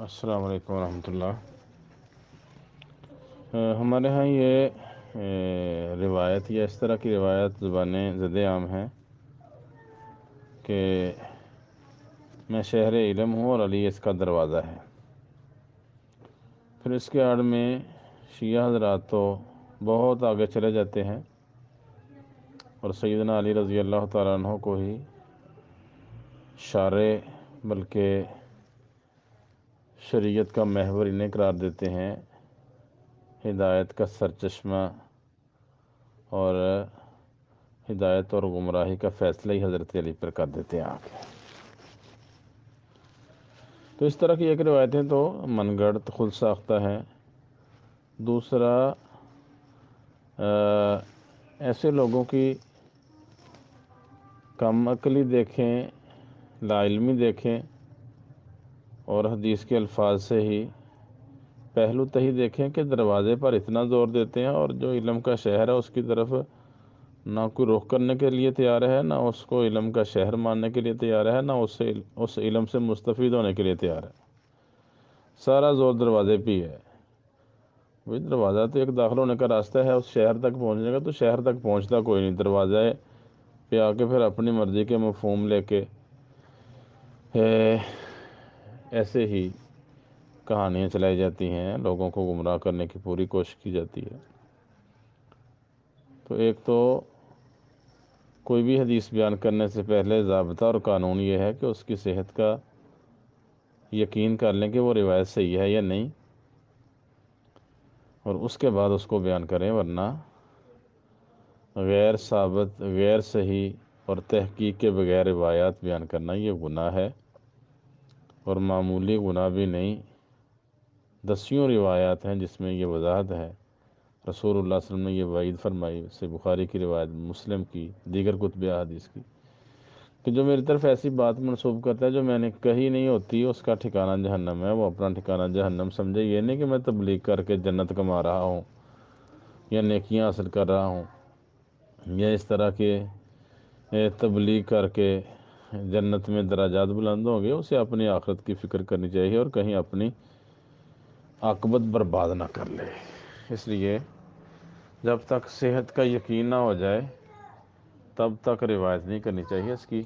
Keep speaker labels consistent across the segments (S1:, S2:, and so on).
S1: السلام علیکم ورحمۃ اللہ۔ ہمارے ہاں یہ روایت یا اس طرح کی روایت زبانیں زد عام ہیں کہ میں شہر علم ہوں اور علی اس کا دروازہ ہے۔ پھر اس کے آڑ میں شیعہ حضرات تو بہت آگے چلے جاتے ہیں اور سیدنا علی رضی اللہ تعالیٰ عنہ کو ہی شارع بلکہ شریعت کا محور انہیں قرار دیتے ہیں، ہدایت کا سرچشمہ، اور ہدایت اور گمراہی کا فیصلہ ہی حضرت علی پر کر دیتے ہیں آگے۔ تو اس طرح کی ایک روایتیں تو من گڑت خود ساختہ ہیں۔ دوسرا ایسے لوگوں کی کم عقلی دیکھیں، لا علمی دیکھیں، اور حدیث کے الفاظ سے ہی پہلو تہی دیکھیں کہ دروازے پر اتنا زور دیتے ہیں اور جو علم کا شہر ہے اس کی طرف نہ کوئی رخ کرنے کے لیے تیار ہے، نہ اس کو علم کا شہر ماننے کے لیے تیار ہے، نہ اس علم سے مستفید ہونے کے لیے تیار ہے۔ سارا زور دروازے پہ ہی ہے۔ وہی دروازہ تو ایک داخل ہونے کا راستہ ہے، اس شہر تک پہنچنے کا، تو شہر تک پہنچتا کوئی نہیں، دروازے پہ آ کے پھر اپنی مرضی کے مفہوم لے کے ایسے ہی کہانیاں چلائی جاتی ہیں، لوگوں کو گمراہ کرنے کی پوری کوشش کی جاتی ہے۔ تو ایک تو کوئی بھی حدیث بیان کرنے سے پہلے ضابطہ اور قانون یہ ہے کہ اس کی صحت کا یقین کر لیں کہ وہ روایت صحیح ہے یا نہیں، اور اس کے بعد اس کو بیان کریں، ورنہ غیر ثابت، غیر صحیح اور تحقیق کے بغیر روایات بیان کرنا یہ گناہ ہے، اور معمولی گناہ بھی نہیں، دسیوں روایات ہیں جس میں یہ وضاحت ہے۔ رسول اللہ صلی اللہ علیہ وسلم نے یہ وعید فرمائی، سے بخاری کی روایت، مسلم کی، دیگر کتب احادیث کی، کہ جو میری طرف ایسی بات منسوب کرتا ہے جو میں نے کہی نہیں ہوتی، اس کا ٹھکانہ جہنم ہے، وہ اپنا ٹھکانہ جہنم سمجھے۔ یہ نہیں کہ میں تبلیغ کر کے جنت کما رہا ہوں یا نیکیاں حاصل کر رہا ہوں، یا اس طرح کے تبلیغ کر کے جنت میں درجات بلند ہوں گے۔ اسے اپنی آخرت کی فکر کرنی چاہیے اور کہیں اپنی عاقبت برباد نہ کر لے۔ اس لیے جب تک صحت کا یقین نہ ہو جائے تب تک روایت نہیں کرنی چاہیے۔ اس کی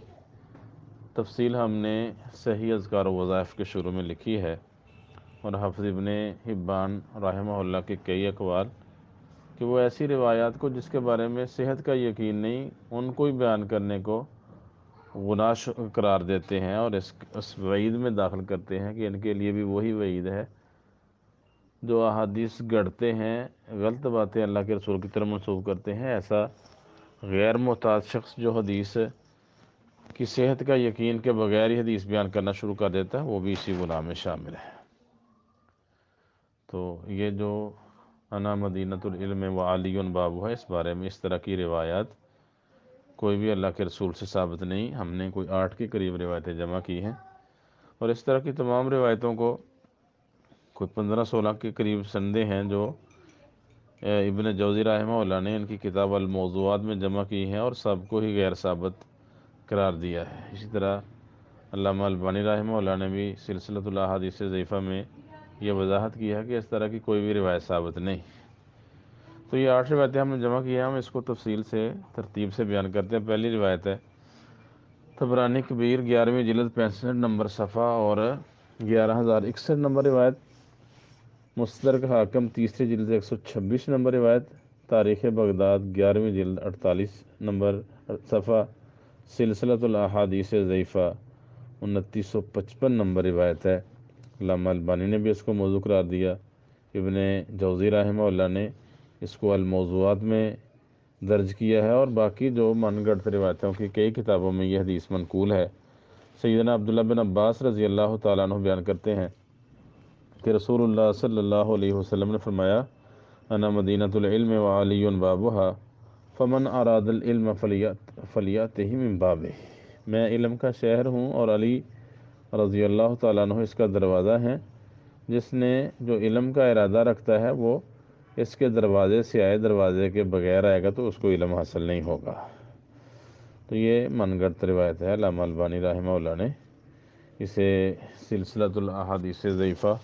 S1: تفصیل ہم نے صحیح اذکار و وظائف کے شروع میں لکھی ہے، اور حافظ ابن حبان رحمہ اللہ کے کئی اقوال کہ وہ ایسی روایات کو جس کے بارے میں صحت کا یقین نہیں، ان کو ہی بیان کرنے کو گناہ قرار دیتے ہیں، اور اس وعید میں داخل کرتے ہیں کہ ان کے لیے بھی وہی وعید ہے جو احادیث گڑھتے ہیں، غلط باتیں اللہ کے رسول کی طرف منسوب کرتے ہیں۔ ایسا غیر محتاط شخص جو حدیث کی صحت کا یقین کے بغیر ہی حدیث بیان کرنا شروع کر دیتا ہے، وہ بھی اسی گناہ میں شامل ہے۔ تو یہ جو انا مدینۃ العلم وعلی بابہ ہے، اس بارے میں اس طرح کی روایات کوئی بھی اللہ کے رسول سے ثابت نہیں۔ ہم نے کوئی 8 کے قریب روایتیں جمع کی ہیں، اور اس طرح کی تمام روایتوں کو کوئی 15-16 کے قریب سندیں ہیں جو ابن جوزی رحمہ اللہ نے ان کی کتاب الموضوعات میں جمع کی ہیں، اور سب کو ہی غیر ثابت قرار دیا ہے۔ اسی طرح علامہ البانی رحمہ اللہ نے بھی سلسلۃ الاحادیث ضعیفہ میں یہ وضاحت کی ہے کہ اس طرح کی کوئی بھی روایت ثابت نہیں۔ تو یہ 8 روایتیں ہم نے جمع کی ہیں، ہم اس کو تفصیل سے ترتیب سے بیان کرتے ہیں۔ پہلی روایت ہے طبرانی کبیر 11ویں جلد 65 نمبر صفحہ اور 11061 نمبر روایت، مستدرک حاکم 3ری جلد 126 نمبر روایت، تاریخ بغداد 11ویں جلد 48 نمبر صفحہ، سلسلۃ الاحادیث ضعیفہ 2955 نمبر روایت ہے۔ علامہ البانی نے بھی اس کو موضوع قرار دیا، ابن جوزی رحمہ اللہ نے اس کو الموضوعات میں درج کیا ہے، اور باقی جو من گھڑت روایتوں کی کئی کتابوں میں یہ حدیث منقول ہے۔ سیدنا عبداللہ بن عباس رضی اللہ تعالیٰ عنہ بیان کرتے ہیں کہ رسول اللہ صلی اللہ علیہ وسلم نے فرمایا، انا مدینۃ العلم وعلی بابہا فمن اراد العلم فلیاتہ من بابہ، میں علم کا شہر ہوں اور علی رضی اللہ تعالیٰ عنہ اس کا دروازہ ہیں، جس نے جو علم کا ارادہ رکھتا ہے وہ اس کے دروازے سے آئے، دروازے کے بغیر آئے گا تو اس کو علم حاصل نہیں ہوگا۔ تو یہ من گھڑت روایت ہے، علامہ البانی رحمہ اللہ نے اسے سلسلۃ الاحادیث ضعیفہ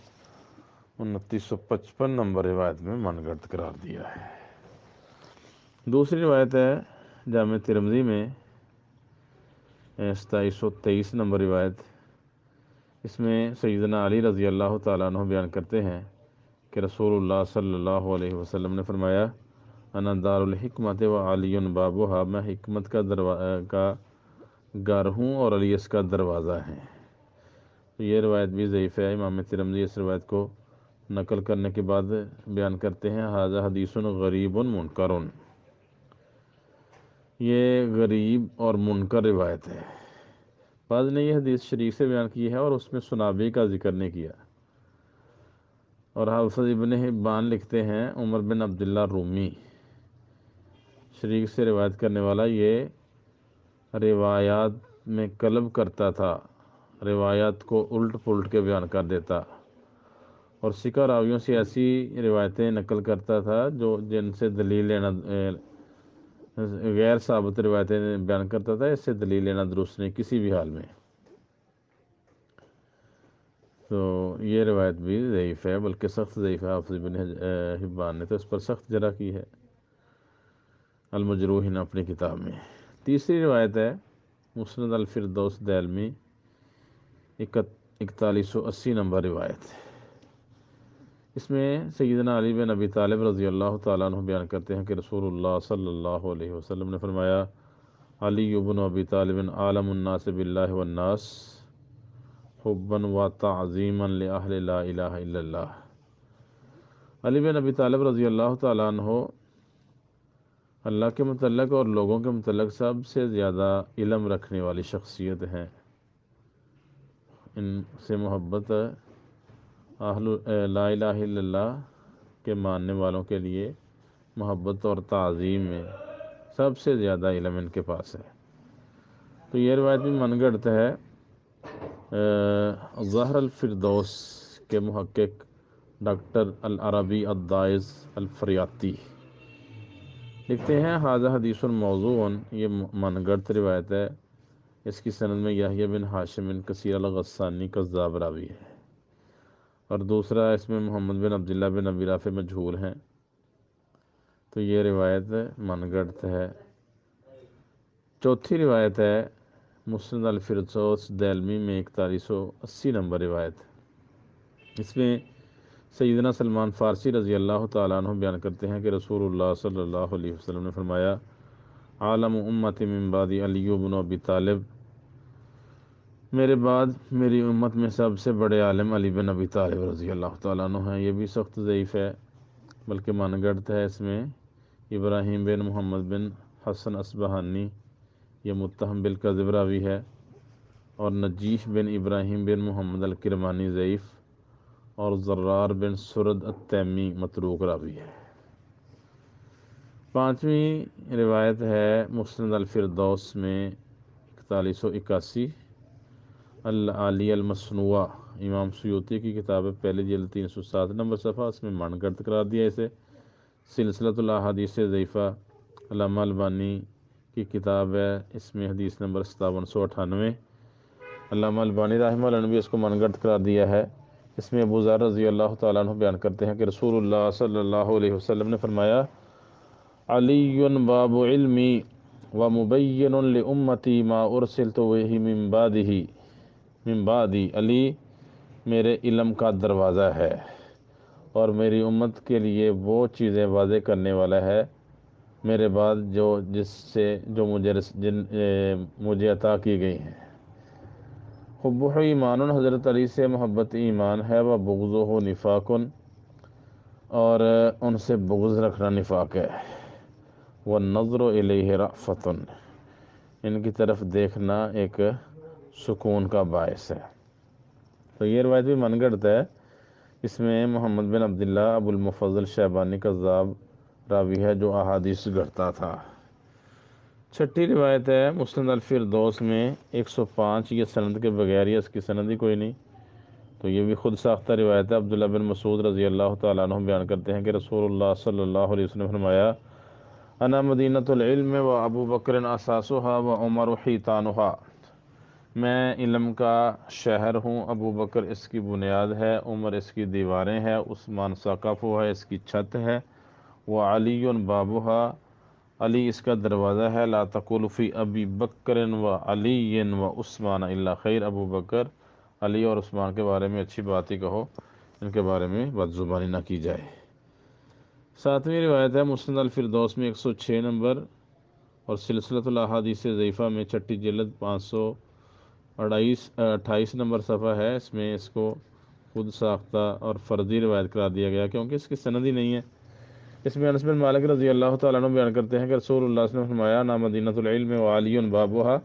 S1: 2955 نمبر روایت میں من گھڑت قرار دیا ہے۔ دوسری روایت ہے جامع ترمذی میں 2723 نمبر روایت۔ اس میں سیدنا علی رضی اللہ تعالیٰ عنہ بیان کرتے ہیں کہ رسول اللہ صلی اللہ علیہ وسلم نے فرمایا، انا دار الحکمت و علی بابوہا، میں حکمت کا گھر ہوں اور علی اس کا دروازہ ہے۔ تو یہ روایت بھی ضعیف ہے۔ امام ترمذی اس روایت کو نقل کرنے کے بعد بیان کرتے ہیں، ھذا حدیث غریب منکر، یہ غریب اور منکر روایت ہے۔ بعض نے یہ حدیث شریک سے بیان کی ہے اور اس میں سنابی کا ذکر نہیں کیا۔ اور حافظ ابن حبان لکھتے ہیں، عمر بن عبداللہ رومی شریک سے روایت کرنے والا یہ روایات میں قلب کرتا تھا، روایات کو الٹ پلٹ کے بیان کر دیتا اور ثقہ راویوں سے ایسی روایتیں نقل کرتا تھا جن سے دلیل لینا غیر ثابت روایتیں بیان کرتا تھا، اس سے دلیل لینا درست نہیں کسی بھی حال میں۔ تو یہ روایت بھی ضعیف ہے، بلکہ سخت ضعیف ہے۔ حافظ بن حبان نے تو اس پر سخت جرح کی ہے المجروحین اپنی کتاب میں۔ تیسری روایت ہے مسند الفردوس دہلمی 4180 نمبر روایت۔ اس میں سیدنا علی بن ابی طالب رضی اللہ تعالیٰ عنہ بیان کرتے ہیں کہ رسول اللہ صلی اللہ علیہ وسلم نے فرمایا، علی بن ابی طالب عالم الناس باللہ والناس حبا و تعظیما لأہل لا الہ الا اللہ۔ علی بن ابی طالب رضی اللہ تعالیٰ عنہ اللہ کے متعلق اور لوگوں کے متعلق سب سے زیادہ علم رکھنے والی شخصیت ہیں۔ ان سے محبت اہل لا الہ الا اللہ کے ماننے والوں کے لیے محبت اور تعظیم میں سب سے زیادہ علم ان کے پاس ہے۔ تو یہ روایت بھی من گھڑت ہے۔ ظہر الفردوس کے محقق ڈاکٹر العربی الدائز الفریاتی لکھتے ہیں، ھذا حدیث موضوع، یہ من گھڑت روایت ہے، اس کی سند میں یحییٰ بن ہاشم بن کثیر الغسانی کذاب راوی ہے، اور دوسرا اس میں محمد بن عبداللہ بن ابی رافع مجہول ہیں۔ تو یہ روایت من گھڑت ہے۔ چوتھی روایت ہے مسند الفردوس دہلمی میں 4180 نمبر روایت۔ اس میں سیدنا سلمان فارسی رضی اللہ تعالیٰ عنہ بیان کرتے ہیں کہ رسول اللہ صلی اللہ علیہ وسلم نے فرمایا، عالم امتی من بعدی علی بن ابی طالب، میرے بعد میری امت میں سب سے بڑے عالم علی بن ابی طالب رضی اللہ تعالیٰ عنہ ہیں۔ یہ بھی سخت ضعیف ہے، بلکہ من گھڑت ہے۔ اس میں ابراہیم بن محمد بن حسن اصبہانی یہ متہم بالکذب راوی ہے، اور نجیح بن ابراہیم بن محمد الکرمانی ضعیف، اور زرار بن سرد التیمی متروک راوی ہے۔ پانچویں روایت ہے مسند الفردوس میں 4181 العالی المصنوع، امام سیوطی کی کتاب ہے، پہلی جلد 307 نمبر صفحہ، اس میں من گھڑت قرار دیا اسے۔ سلسلۃ الاحادیث ضعیفہ علامہ البانی کی کتاب ہے، اس میں حدیث نمبر 5798، علامہ البانی رحمہ اللہ نے بھی اس کو من گھڑت قرار دیا ہے۔ اس میں ابو ذر رضی اللہ تعالیٰ عنہ بیان کرتے ہیں کہ رسول اللہ صلی اللہ علیہ وسلم نے فرمایا، علی باب علمی و مبین لامتی ما ارسلت بہ من بعدی، علی میرے علم کا دروازہ ہے اور میری امت کے لیے وہ چیزیں واضح کرنے والا ہے میرے بعد جو مجھے عطا کی گئی ہیں۔ حبہ ایمان، حضرت علی سے محبت ایمان ہے، و بغضہ نفاق، اور ان سے بغض رکھنا نفاق ہے، والنظر الیہ رأفۃ، ان کی طرف دیکھنا ایک سکون کا باعث ہے۔ تو یہ روایت بھی من گھڑت ہے۔ اس میں محمد بن عبداللہ ابو المفضل شیبانی کذاب راوی ہے جو احادیث گھڑتا تھا۔ چھٹی روایت ہے مسند الفردوس میں 105، یہ سند کے بغیر ہی، اس کی سند ہی کوئی نہیں، تو یہ بھی خود ساختہ روایت ہے۔ عبداللہ بن مسعود رضی اللہ تعالیٰ عنہ بیان کرتے ہیں کہ رسول اللہ صلی اللہ علیہ وسلم نے فرمایا، انا مدینۃ العلم و ابو بکر اساسها و عمر حیطانها، میں علم کا شہر ہوں، ابو بکر اس کی بنیاد ہے، عمر اس کی دیواریں ہے، عثمان سقف ہے اس کی چھت ہے، وعلی بابھا علی اس کا دروازہ ہے، لا تقول فی ابی بکر و علی و عثمان الا خیر، ابو بکر علی اور عثمان کے بارے میں اچھی بات ہی کہو، ان کے بارے میں بد زبانی نہ کی جائے۔ ساتویں روایت ہے مسند الفردوس میں 106 نمبر اور سلسلۃ الاحادیث ضعیفہ میں چھٹی جلد 528 نمبر صفحہ ہے، اس میں اس کو خود ساختہ اور فردی روایت قرار دیا گیا کیونکہ اس کی سند ہی نہیں ہے۔ اس میں انس بن مالک رضی اللہ تعالیٰ عنہ بیان کرتے ہیں کہ رسول اللہ صلی اللہ علیہ وسلم نے فرمایا نا مدینۃ العلم وعلی بابھا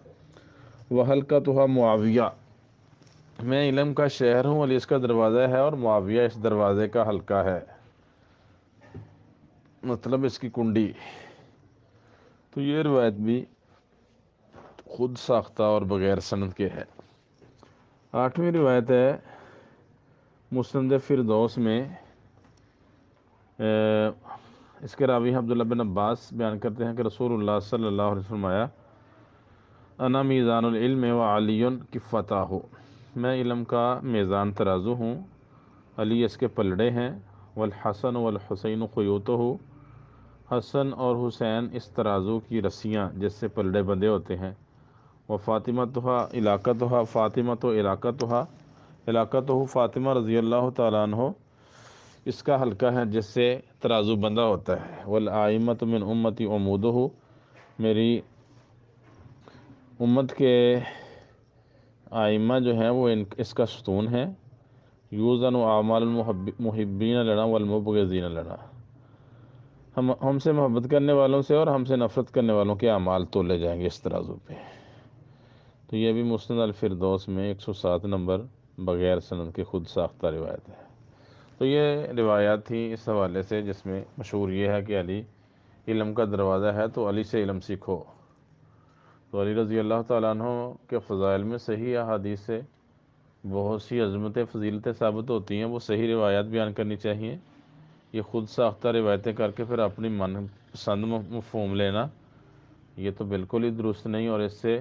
S1: وحلقتھا معاویہ، میں علم کا شہر ہوں، علی اس کا دروازہ ہے اور معاویہ اس دروازے کا حلقہ ہے، مطلب اس کی کنڈی۔ تو یہ روایت بھی خود ساختہ اور بغیر سند کے ہے۔ آٹھویں روایت ہے مسند فردوس میں، اس کے راوی عبداللہ بن عباس بیان کرتے ہیں کہ رسول اللہ صلی اللہ علیہ وسلم آیا انا میزان العلم و علی کفتہ، میں علم کا میزان ترازو ہوں، علی اس کے پلڑے ہیں، والحسن والحسین خیوتہ، حسن اور حسین اس ترازو کی رسیاں جس سے پلڑے بندھے ہوتے ہیں، و فاطمتھا علاقتھا، فاطمہ تو علاقتھا، علاقتہ فاطمہ رضی اللہ تعالیٰ عنہ اس کا حلقہ ہے جس سے ترازو بندھا ہوتا ہے، والآئمۃ من امتی عمودہ، میری امت کے آئمہ جو ہیں وہ اس کا ستون ہے، یوزن اعمال المحبین لنا والمبغضین لنا، ہم سے محبت کرنے والوں سے اور ہم سے نفرت کرنے والوں کے اعمال تولے جائیں گے اس ترازو پہ۔ تو یہ بھی مسند الفردوس میں 107 نمبر بغیر سند کے خود ساختہ روایت ہے۔ تو یہ روایات تھی اس حوالے سے جس میں مشہور یہ ہے کہ علی علم کا دروازہ ہے، تو علی سے علم سیکھو۔ تو علی رضی اللہ تعالیٰ عنہ کے فضائل میں صحیح احادیث سے بہت سی عظمتیں فضیلتیں ثابت ہوتی ہیں، وہ صحیح روایات بیان کرنی چاہیے۔ یہ خود ساختہ روایتیں کر کے پھر اپنی من پسند مفہوم لینا یہ تو بالکل ہی درست نہیں، اور اس سے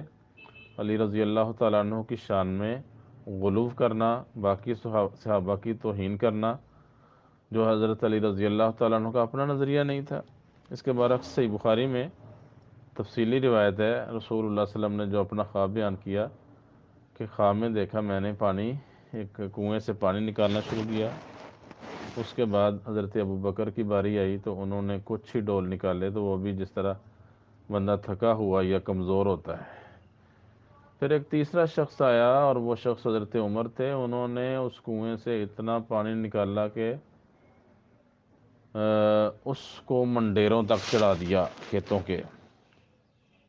S1: علی رضی اللہ تعالیٰ عنہ کی شان میں غلو کرنا، باقی صحابہ کی توہین کرنا، جو حضرت علی رضی اللہ تعالیٰ عنہ کا اپنا نظریہ نہیں تھا۔ اس کے برعکس صحیح بخاری میں تفصیلی روایت ہے، رسول اللہ صلی اللہ علیہ وسلم نے جو اپنا خواب بیان کیا کہ خواب میں دیکھا میں نے پانی، ایک کنویں سے پانی نکالنا شروع کیا، اس کے بعد حضرت ابو بکر کی باری آئی تو انہوں نے کچھ ہی ڈول نکالے، تو وہ بھی جس طرح بندہ تھکا ہوا یا کمزور ہوتا ہے۔ پھر ایک تیسرا شخص آیا اور وہ شخص حضرت عمر تھے، انہوں نے اس کنویں سے اتنا پانی نکالا کہ اس کو منڈیروں تک چڑھا دیا، کھیتوں کے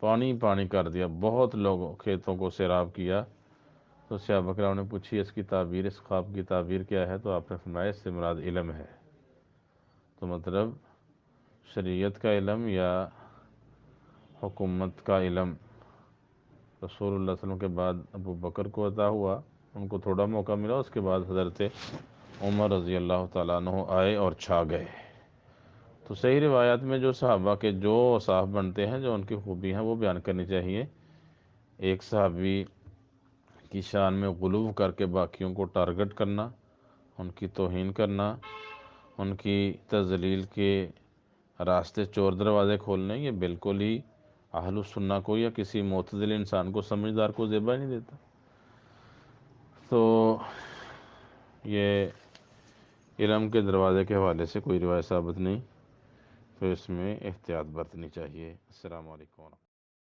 S1: پانی پانی کر دیا، بہت لوگوں کھیتوں کو سیراب کیا۔ تو صحابہ کرام نے پوچھی اس کی تعبیر، اس خواب کی تعبیر کیا ہے؟ تو آپ نے فرمایا اس سے مراد علم ہے۔ تو مطلب شریعت کا علم یا حکومت کا علم رسول اللہ صلی اللہ علیہ وسلم کے بعد ابو بکر کو عطا ہوا، ان کو تھوڑا موقع ملا، اس کے بعد حضرت عمر رضی اللہ تعالیٰ عنہ آئے اور چھا گئے۔ تو صحیح روایات میں جو صحابہ کے جو اوصاف بنتے ہیں، جو ان کی خوبی ہیں، وہ بیان کرنی چاہیے۔ ایک صحابی کی شان میں غلو کر کے باقیوں کو ٹارگٹ کرنا، ان کی توہین کرنا، ان کی تذلیل کے راستے چور دروازے کھولنے، یہ بالکل ہی اہل السنہ کو یا کسی معتدل انسان کو، سمجھدار کو زیبا نہیں دیتا۔ تو یہ علم کے دروازے کے حوالے سے کوئی روایت ثابت نہیں، تو اس میں احتیاط برتنی چاہیے۔ السلام علیکم۔